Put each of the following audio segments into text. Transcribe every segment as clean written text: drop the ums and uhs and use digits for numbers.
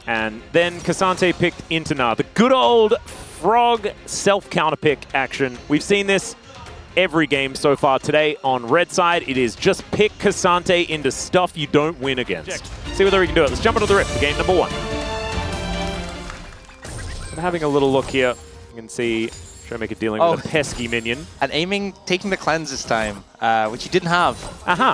And then Cassante picked Internar. The good old frog self-counter pick action. We've seen this every game so far today on red side. It is just pick Cassante into stuff you don't win against. See whether we can do it. Let's jump into the Rift for game number 1. I'm having a little look here. You can see Showmaker dealing with a pesky minion. And aiming, taking the cleanse this time, which he didn't have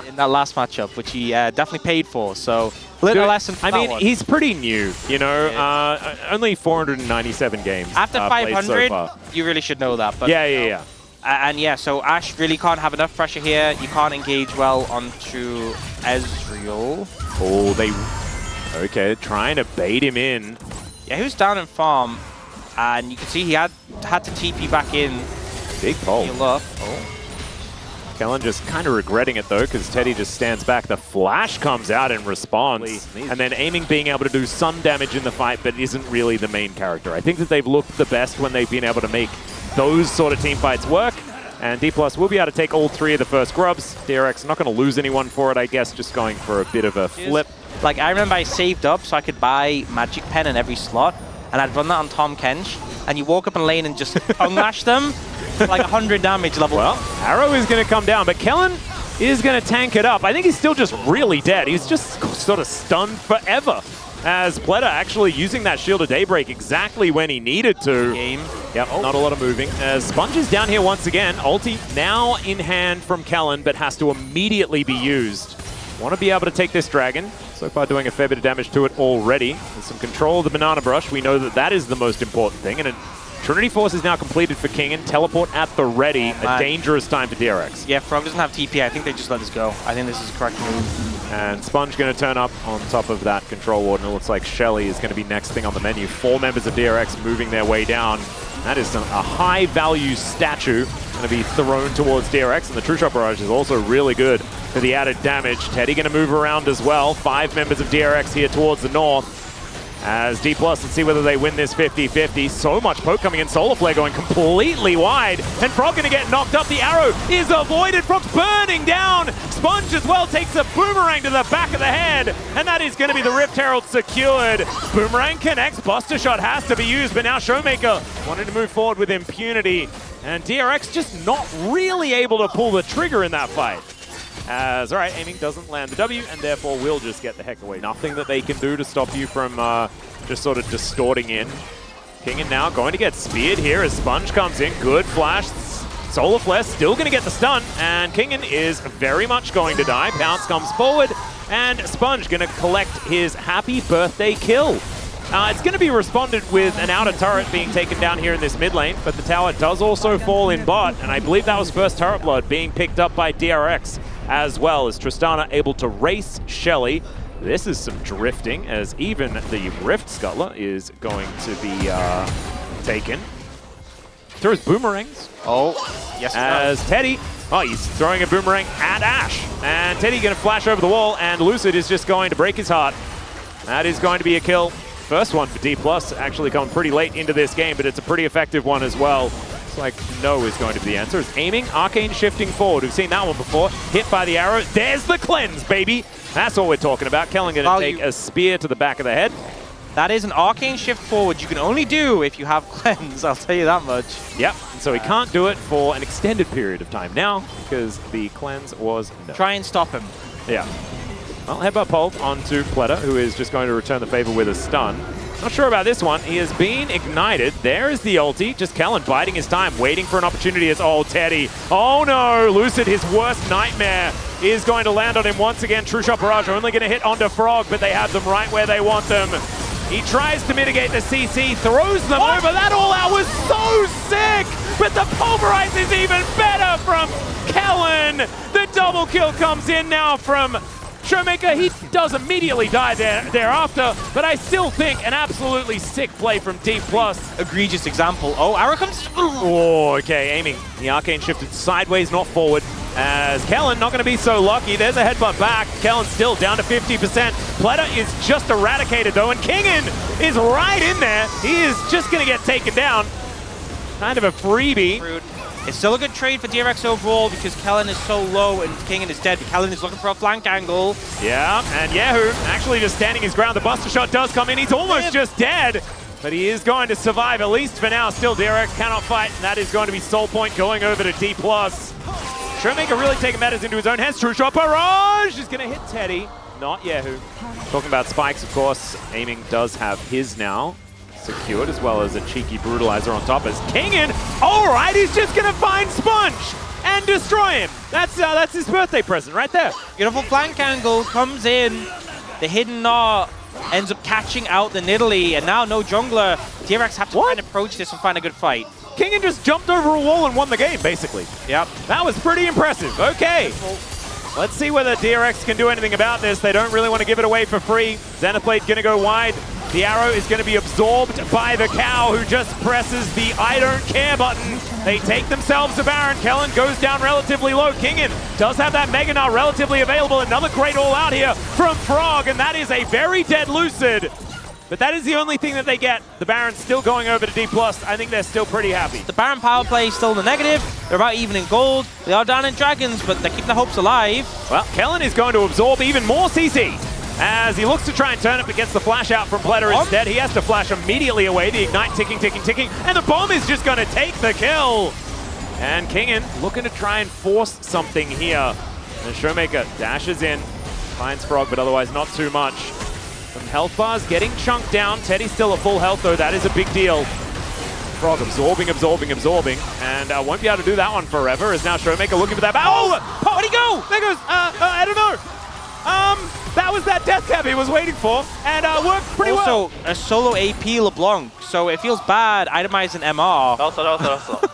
in that last matchup, which he definitely paid for. So, little lesson for that one. He's pretty new, you know, only 497 games. After 500, so you really should know that. But yeah. And yeah, so Ash really can't have enough pressure here. You can't engage well onto Ezreal. Oh, okay, trying to bait him in. Yeah, he was down in farm, and you can see he had to TP back in. Big pull. Heal up. Kellen just kind of regretting it though, because Teddy just stands back. The flash comes out in response. And then aiming being able to do some damage in the fight, but isn't really the main character. I think that they've looked the best when they've been able to make those sort of team fights work. And D+ will be able to take all 3 of the first grubs. DRX not going to lose anyone for it, I guess, just going for a bit of a flip. Like, I remember I saved up so I could buy Magic Pen in every slot, and I'd run that on Tom Kench, and you walk up in lane and just tongue lash them for like 100 damage level. Well, Arrow is going to come down, but Kellen is going to tank it up. I think he's still just really dead. He's just sort of stunned forever. As Pleta actually using that Shield of Daybreak exactly when he needed to. Yep, not a lot of moving. As Sponge is down here once again. Ulti now in hand from Kellen, but has to immediately be used. Want to be able to take this dragon. So far doing a fair bit of damage to it already. With some control of the Banana Brush, we know that that is the most important thing. And Trinity Force is now completed for King, and teleport at the ready. A dangerous time for DRX. Yeah, Frog doesn't have TP. I think they just let this go. I think this is the correct move. And Sponge going to turn up on top of that Control Ward, and it looks like Shelly is going to be next thing on the menu. 4 members of DRX moving their way down. That is a high-value statue going to be thrown towards DRX, and the True Shot Barrage is also really good for the added damage. Teddy going to move around as well. 5 members of DRX here towards the north. As D+, let's see whether they win this 50-50. So much poke coming in. Solar Flare going completely wide. And Frog going to get knocked up. The arrow is avoided. Frog's burning down. Sponge as well takes a boomerang to the back of the head. And that is going to be the Rift Herald secured. Boomerang connects. Buster Shot has to be used. But now Showmaker wanting to move forward with impunity. And DRX just not really able to pull the trigger in that fight. As, all right, aiming doesn't land the W, and therefore will just get the heck away. Nothing that they can do to stop you from just sort of distorting in. Kingen now going to get speared here as Sponge comes in. Good flash. Solar Flare still going to get the stun, and Kingen is very much going to die. Pounce comes forward, and Sponge going to collect his happy birthday kill. It's going to be responded with an outer turret being taken down here in this mid lane, but the tower does also fall in bot, and I believe that was first turret blood being picked up by DRX as well, as Tristana able to race Shelly. This is some drifting, as even the Rift Scuttler is going to be taken. Throws boomerangs. Yes. As Teddy, he's throwing a boomerang at Ash, and Teddy going to flash over the wall, and Lucid is just going to break his heart. That is going to be a kill. First one for D+, actually coming pretty late into this game, but it's a pretty effective one as well. It's like no is going to be the answer. It's aiming, Arcane shifting forward. We've seen that one before. Hit by the arrow. There's the cleanse, baby. That's what we're talking about. Kellen going to take a spear to the back of the head. That is an Arcane shift forward you can only do if you have cleanse, I'll tell you that much. Yep, and so he can't do it for an extended period of time now because the cleanse was no. Try and stop him. Yeah. Well, headbutt pole onto Pleta, who is just going to return the favor with a stun. Not sure about this one. He has been ignited. There is the ulti. Just Kellen biding his time, waiting for an opportunity as, Teddy. Oh no, Lucid, his worst nightmare, is going to land on him once again. True Shot Barrage only going to hit onto Frog, but they have them right where they want them. He tries to mitigate the CC, throws them over. That all-out was so sick, but the pulverize is even better from Kellen. The double kill comes in now from Showmaker. He does immediately die thereafter, but I still think an absolutely sick play from D+. Egregious example. Arrow comes. Okay, aiming. The Arcane shifted sideways, not forward. As Kellen not going to be so lucky. There's a headbutt back. Kellen still down to 50%. Pleta is just eradicated though, and Kingen is right in there. He is just going to get taken down. Kind of a freebie. Rude. It's still a good trade for DRX overall because Kellen is so low and Kingen is dead. But Kellen is looking for a flank angle. Yeah, and Yahoo actually just standing his ground. The Buster Shot does come in. He's almost just dead, but he is going to survive, at least for now. Still, DRX cannot fight, and that is going to be Soul Point going over to D+. Showmaker really taking matters into his own hands. True Shot Barrage is going to hit Teddy, not Yahoo. Talking about spikes, of course, Aiming does have his now secured, as well as a cheeky brutalizer on top as Kingen. All right, he's just going to find Sponge and destroy him. That's his birthday present right there. Beautiful flank angle comes in. The hidden Gnaw ends up catching out the Nidalee, and now no jungler. DRX have to try and approach this and find a good fight. Kingen just jumped over a wall and won the game, basically. Yep. That was pretty impressive. Okay. Let's see whether DRX can do anything about this. They don't really want to give it away for free. Zenithblade going to go wide. The arrow is going to be absorbed by the cow, who just presses the I don't care button. They take themselves a Baron. Kellen goes down relatively low. Kingen does have that Mega Gnaw relatively available. Another great all out here from Frog, and that is a very dead Lucid. But that is the only thing that they get. The Baron's still going over to D+. I think they're still pretty happy. The Baron power play is still in the negative. They're about even in gold. They are down in Dragons, but they're keeping the hopes alive. Well, Kellen is going to absorb even more CC. As he looks to try and turn up against the flash out from Pledder instead. He has to flash immediately away. The Ignite ticking, ticking, ticking. And the bomb is just going to take the kill. And Kingen looking to try and force something here. And Showmaker dashes in. Finds Frog, but otherwise not too much. Some health bars getting chunked down. Teddy's still at full health, though. That is a big deal. Frog absorbing, absorbing, absorbing. And won't be able to do that one forever. Is now Showmaker looking for that. Oh! Where'd he go? There goes, I don't know. That was that death cap he was waiting for, and worked pretty well. Also, a solo AP LeBlanc, so it feels bad itemizing MR.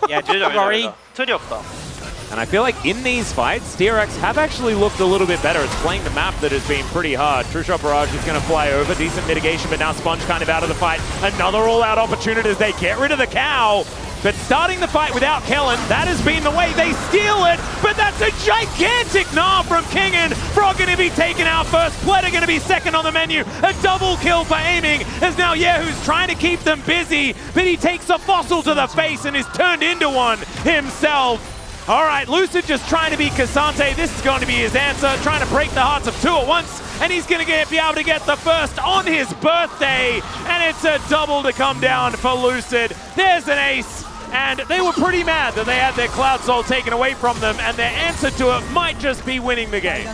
Yeah, don't worry. And I feel like in these fights, DRX have actually looked a little bit better. It's playing the map that has been pretty hard. True Shot Barrage is going to fly over. Decent mitigation, but now Sponge kind of out of the fight. Another all-out opportunity as they get rid of the cow. But starting the fight without Kellen, that has been the way. They steal it, but that's a gigantic Gnaw from Kingen. Frog going to be taken out first. Pledder going to be second on the menu. A double kill for Aiming, as now Yahoo's trying to keep them busy, but he takes a fossil to the face and is turned into one himself. All right, Lucid just trying to be Cassante. This is going to be his answer, trying to break the hearts of two at once, and he's going to be able to get the first on his birthday, and it's a double to come down for Lucid. There's an ace. And they were pretty mad that they had their Cloud Soul taken away from them, and their answer to it might just be winning the game.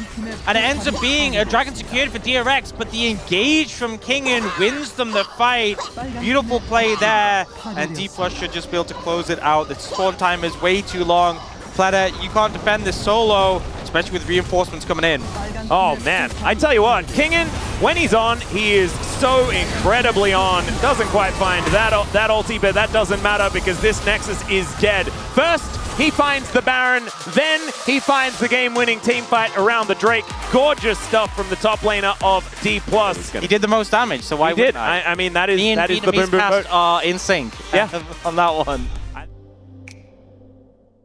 And it ends up being a Dragon secured for DRX, but the engage from Kingen wins them the fight. Beautiful play there, and D+ should just be able to close it out. The spawn time is way too long. Pledder, you can't defend this solo, especially with reinforcements coming in. Oh man, I tell you what, Kingen, when he's on, he is so incredibly on. Doesn't quite find that ulti, but that doesn't matter because this Nexus is dead. First, he finds the Baron, then he finds the game-winning team fight around the Drake. Gorgeous stuff from the top laner of D+. He did the most damage, so why wouldn't I? I mean, that is the boom boom cast are in sync. Yeah. On that one.